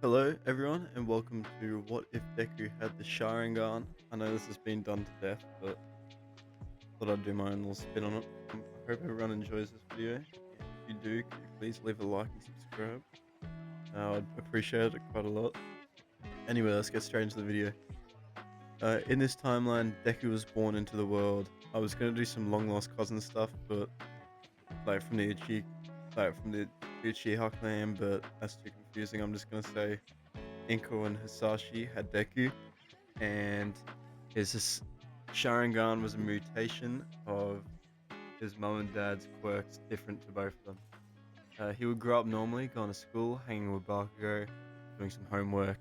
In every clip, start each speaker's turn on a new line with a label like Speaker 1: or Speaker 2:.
Speaker 1: Hello, everyone, and welcome to What If Deku Had the Sharingan. I know this has been done to death, but thought I'd do my own little spin on it. I hope everyone enjoys this video, and if you do, could you please leave a like and subscribe? I'd appreciate it quite a lot. Anyway, let's get straight into the video. In this timeline, Deku was born into the world. I was gonna do some long lost cousin stuff, but like from the Uchi, from the Uchiha clan, but that's too confusing. I'm just gonna say Inko and Hisashi had Deku, and his Sharingan was a mutation of his mum and dad's quirks, different to both of them. He would grow up normally, going to school, hanging with Bakugo, doing some homework.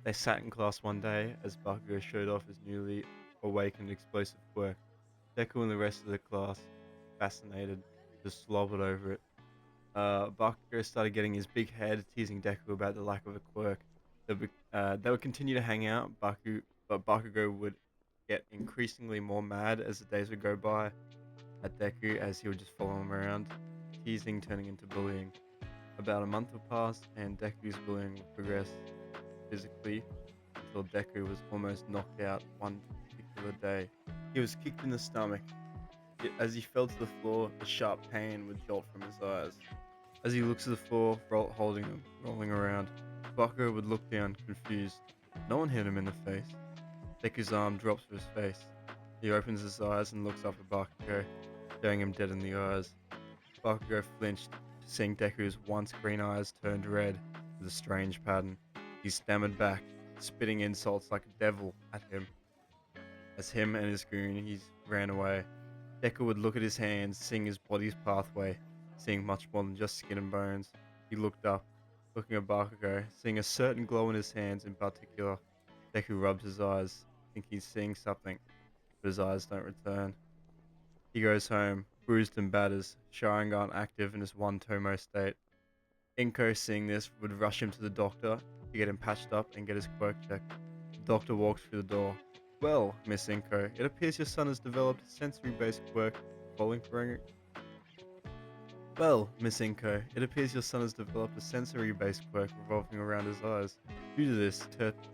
Speaker 1: They sat in class one day as Bakugo showed off his newly awakened explosive quirk. Deku and the rest of the class, fascinated, just slobbered over it. Bakugo started getting his big head, teasing Deku about the lack of a quirk. They would continue to hang out, but Bakugo would get increasingly more mad as the days would go by at Deku as he would just follow him around, teasing turning into bullying. About a month would pass, and Deku's bullying would progress physically until Deku was almost knocked out one particular day. He was kicked in the stomach. As he fell to the floor, a sharp pain would jolt from his eyes. As he looks at the floor, holding them, rolling around, Bakugo would look down, confused. No one hit him in the face. Deku's arm drops to his face. He opens his eyes and looks up at Bakugo, staring him dead in the eyes. Bakugo flinched, seeing Deku's once green eyes turned red with a strange pattern. He stammered back, spitting insults like a devil at him. As him and his goon ran away, Deku would look at his hands, seeing his body's pathway, seeing much more than just skin and bones. He looked up, looking at Bakugo, seeing a certain glow in his hands in particular. Deku rubs his eyes, thinking he's seeing something, but his eyes don't return. He goes home, bruised and batters, Sharingan active in his one Tomo state. Inko, seeing this, would rush him to the doctor to get him patched up and get his quirk checked. The doctor walks through the door. Well, Miss Inko, it appears your son has developed a sensory-based quirk falling for Well, Miss Inko, it appears your son has developed a sensory-based quirk revolving around his eyes. Due to this,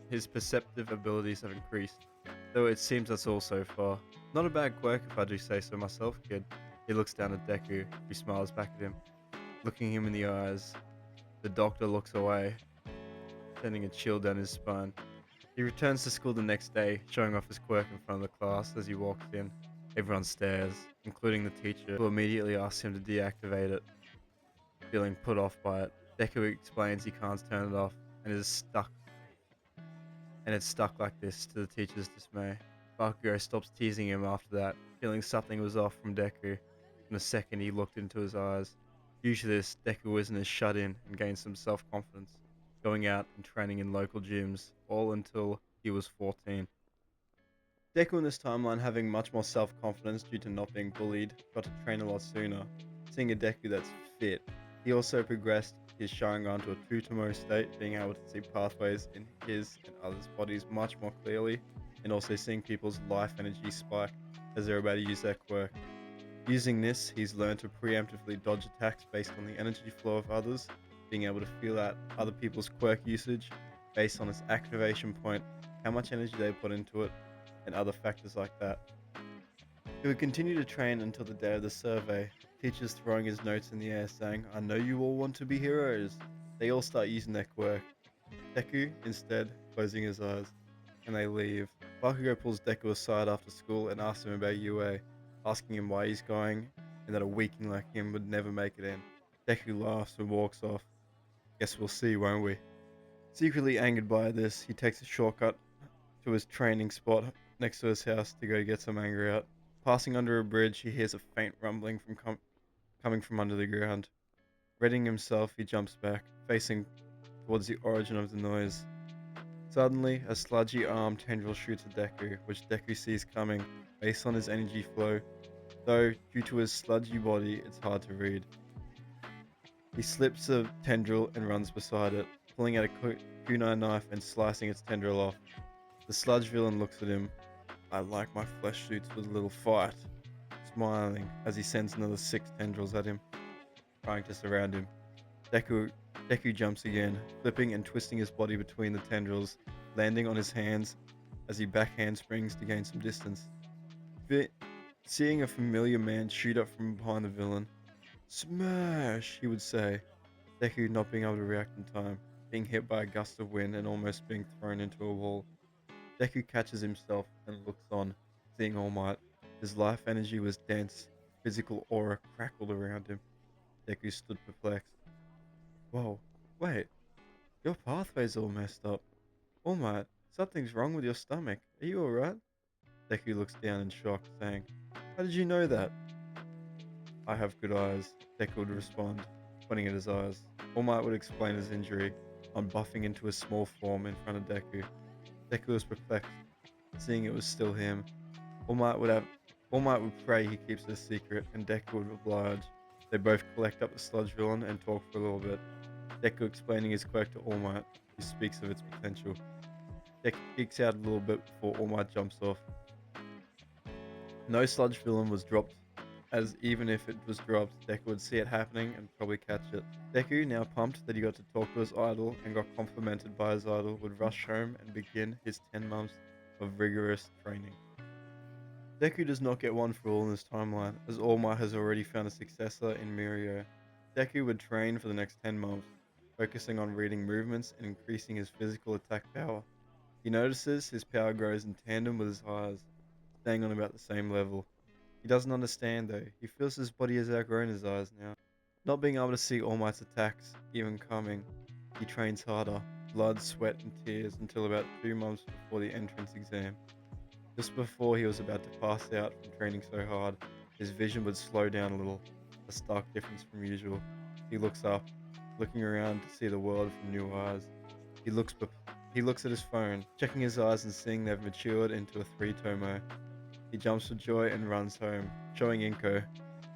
Speaker 1: his perceptive abilities have increased, though it seems that's all so far. Not a bad quirk if I do say so myself, kid. He looks down at Deku, who smiles back at him, looking him in the eyes. The doctor looks away, sending a chill down his spine. He returns to school the next day, showing off his quirk in front of the class as he walks in. Everyone stares, including the teacher, who immediately asks him to deactivate it. Feeling put off by it, Deku explains he can't turn it off and it's stuck like this to the teacher's dismay. Bakugo stops teasing him after that, feeling something was off from Deku. In a second, he looked into his eyes. Due to this, Deku was in his shut-in and gained some self-confidence, going out and training in local gyms, all until he was 14. Deku in this timeline having much more self-confidence due to not being bullied, got to train a lot sooner, seeing a Deku that's fit. He also progressed his Sharingan to a Tutomo state, being able to see pathways in his and others' bodies much more clearly, and also seeing people's life energy spike as they're about to use their quirk. Using this, he's learned to preemptively dodge attacks based on the energy flow of others, being able to feel out other people's quirk usage based on its activation point, how much energy they put into it, and other factors like that. He would continue to train until the day of the survey, teachers throwing his notes in the air saying, I know you all want to be heroes. They all start using their quirk. Deku, instead, closing his eyes, and they leave. Bakugo pulls Deku aside after school and asks him about UA, asking him why he's going, and that a weakling like him would never make it in. Deku laughs and walks off. Guess we'll see, won't we? Secretly angered by this, he takes a shortcut to his training spot next to his house to go get some anger out. Passing under a bridge, he hears a faint rumbling coming from under the ground. Readying himself, he jumps back, facing towards the origin of the noise. Suddenly, a sludgy arm tendril shoots at Deku, which Deku sees coming based on his energy flow, though due to his sludgy body, it's hard to read. He slips the tendril and runs beside it, pulling out a kunai knife and slicing its tendril off. The sludge villain looks at him. I like my flesh suits with a little fight, smiling as he sends another 6 tendrils at him, trying to surround him. Deku Deku jumps again, flipping and twisting his body between the tendrils, landing on his hands as he back handsprings to gain some distance. Vi- Seeing a familiar man shoot up from behind the villain, "Smash!" he would say, Deku not being able to react in time, being hit by a gust of wind and almost being thrown into a wall. Deku catches himself and looks on, seeing All Might. His life energy was dense, physical aura crackled around him. Deku stood perplexed. Whoa, wait, your pathway's all messed up. All Might, something's wrong with your stomach. Are you alright? Deku looks down in shock, saying, How did you know that? I have good eyes, Deku would respond, pointing at his eyes. All Might would explain his injury on buffing into a small form in front of Deku. Deku was perplexed, seeing it was still him. All Might would have All Might would pray he keeps it a secret, and Deku would oblige. They both collect up the sludge villain and talk for a little bit. Deku explaining his quirk to All Might, who speaks of its potential. Deku geeks out a little bit before All Might jumps off. No sludge villain was dropped, as even if it was dropped, Deku would see it happening and probably catch it. Deku, now pumped that he got to talk to his idol and got complimented by his idol, would rush home and begin his 10 months of rigorous training. Deku does not get one for all in this timeline, as All Might has already found a successor in Mirio. Deku would train for the next 10 months, focusing on reading movements and increasing his physical attack power. He notices his power grows in tandem with his eyes, staying on about the same level. He doesn't understand though, he feels his body has outgrown his eyes now. Not being able to see All Might's attacks even coming, he trains harder, blood, sweat, and tears until about 2 months before the entrance exam. Just before he was about to pass out from training so hard, his vision would slow down a little, a stark difference from usual. He looks up, looking around to see the world from new eyes. He looks he looks at his phone, checking his eyes and seeing they've matured into a 3 tomo. He jumps for joy and runs home, showing Inko.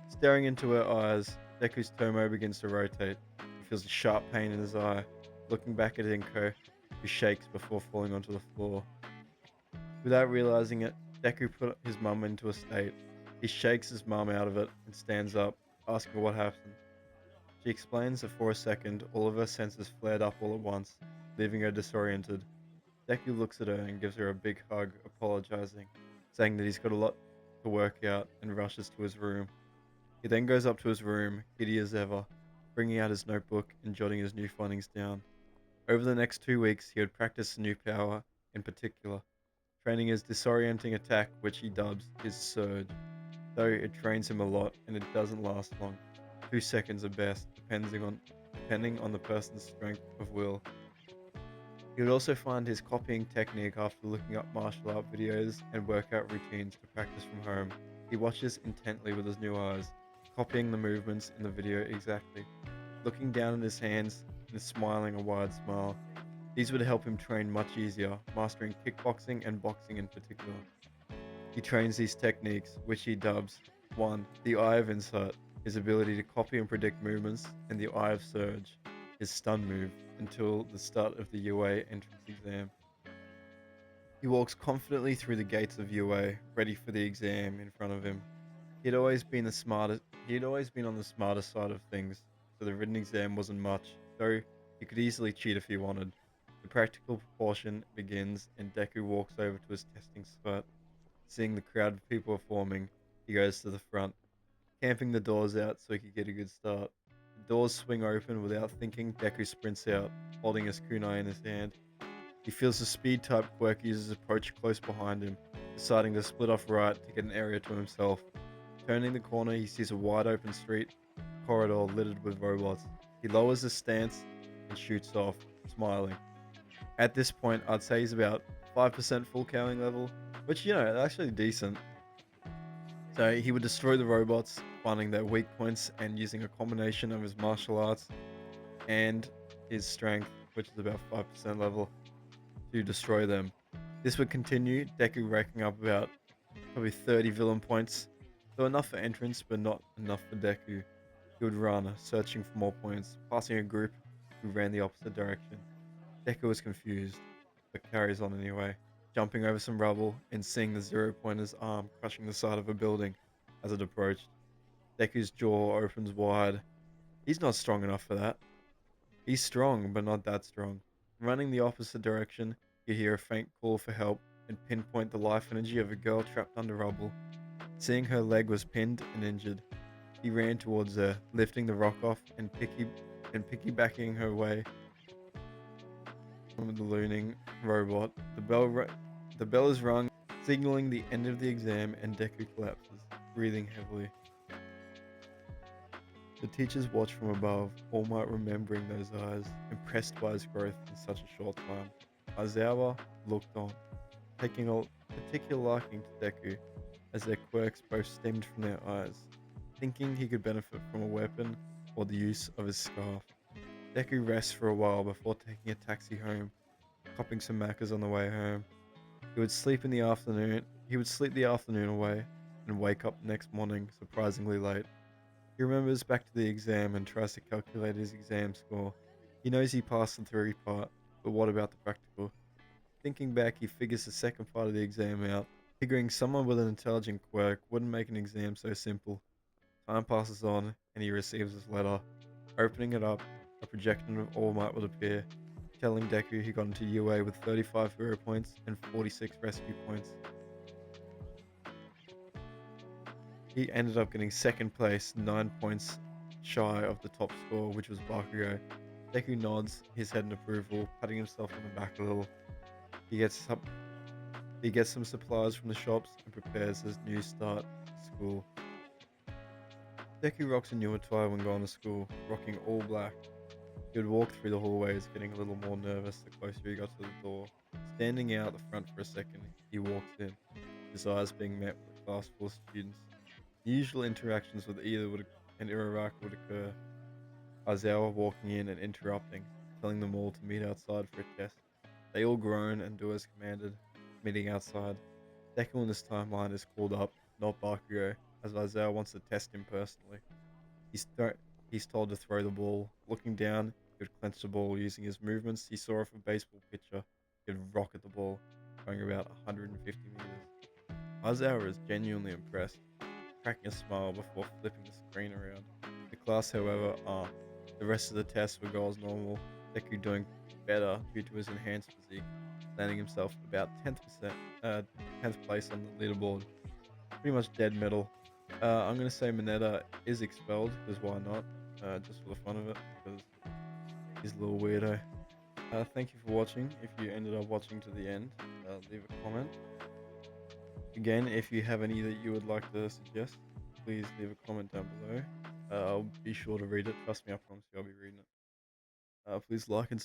Speaker 1: Staring into her eyes, Deku's tomo begins to rotate. He feels a sharp pain in his eye, looking back at Inko, who shakes before falling onto the floor. Without realizing it, Deku put his mum into a state. He shakes his mum out of it and stands up, asking what happened. She explains that for a second, all of her senses flared up all at once, leaving her disoriented. Deku looks at her and gives her a big hug, apologizing, saying that he's got a lot to work out and rushes to his room. He then goes up to his room, giddy as ever, bringing out his notebook and jotting his new findings down. Over the next 2 weeks, he would practice a new power in particular, training his disorienting attack, which he dubs his Surge. Though it trains him a lot and it doesn't last long, 2 seconds at best, depending on the person's strength of will. He would also find his copying technique after looking up martial art videos and workout routines to practice from home. He watches intently with his new eyes, copying the movements in the video exactly, looking down at his hands and smiling a wide smile. These would help him train much easier, mastering kickboxing and boxing in particular. He trains these techniques, which he dubs 1. The Eye of Insight, his ability to copy and predict movements, and the Eye of Surge, his stun move, until the start of the UA entrance exam. He walks confidently through the gates of UA, ready for the exam in front of him. He had always been on the smarter side of things, so the written exam wasn't much, though he could easily cheat if he wanted. The practical portion begins, and Deku walks over to his testing spot. Seeing the crowd of people forming, he goes to the front, camping the doors out so he could get a good start. The doors swing open without thinking. Deku sprints out, holding his kunai in his hand. He feels the speed type quirk users approach close behind him, deciding to split off right to get an area to himself. Turning the corner, he sees a wide open street corridor littered with robots. He lowers his stance and shoots off, smiling. At this point, I'd say he's about 5% full cowing level, which, actually decent. So he would destroy the robots, finding their weak points and using a combination of his martial arts and his strength, which is about 5% level, to destroy them. This would continue, Deku racking up about probably 30 villain points, so enough for entrance, but not enough for Deku. He would run, searching for more points, passing a group who ran the opposite direction. Deku was confused, but carries on anyway, jumping over some rubble and seeing the 0-pointer's arm crushing the side of a building as it approached. Deku's jaw opens wide. He's not strong enough for that. He's strong, but not that strong. Running the opposite direction, you hear a faint call for help and pinpoint the life energy of a girl trapped under rubble. Seeing her leg was pinned and injured, he ran towards her, lifting the rock off and piggybacking her way from the looning robot. The bell is rung, signaling the end of the exam, and Deku collapses, breathing heavily. The teachers watch from above, All Might remembering those eyes, impressed by his growth in such a short time. Aizawa looked on, taking a particular liking to Deku, as their quirks both stemmed from their eyes, thinking he could benefit from a weapon or the use of his scarf. Deku rests for a while before taking a taxi home, copping some macas on the way home. He would sleep the afternoon away and wake up the next morning surprisingly late. He remembers back to the exam and tries to calculate his exam score. He knows he passed the theory part, but what about the practical? Thinking back, he figures the second part of the exam out, figuring someone with an intelligent quirk wouldn't make an exam so simple. Time passes on, and he receives his letter. Opening it up, a projection of All Might would appear, telling Deku he got into UA with 35 hero points and 46 rescue points. He ended up getting second place, 9 points shy of the top score, which was Bakugo. Deku nods his head in approval, patting himself on the back a little. He gets some supplies from the shops and prepares his new start to school. Deku rocks a new attire when going to school, rocking all black. He would walk through the hallways, getting a little more nervous the closer he got to the door. Standing out the front for a second, he walks in, his eyes being met with a class full of students. The usual interactions with an Iraraka would occur. Aizawa walking in and interrupting, telling them all to meet outside for a test. They all groan and do as commanded, meeting outside. Deku in this timeline is called up, not Bakugo, as Aizawa wants to test him personally. He's told to throw the ball. Looking down, he would clench the ball using his movements. He saw off a baseball pitcher. He would rocket the ball, going about 150 meters. Aizawa is genuinely impressed, cracking a smile before flipping the screen around. The class, however, aren't. The rest of the tests would go as normal, Deku doing better due to his enhanced physique, landing himself about 10th place on the leaderboard. Pretty much dead middle. I'm gonna say Mineta is expelled, because why not? Just for the fun of it, because he's a little weirdo. Thank you for watching. If you ended up watching to the end, leave a comment. Again, if you have any that you would like to suggest, please leave a comment down below. I'll be sure to read it. Trust me, I promise you I'll be reading it. Please like and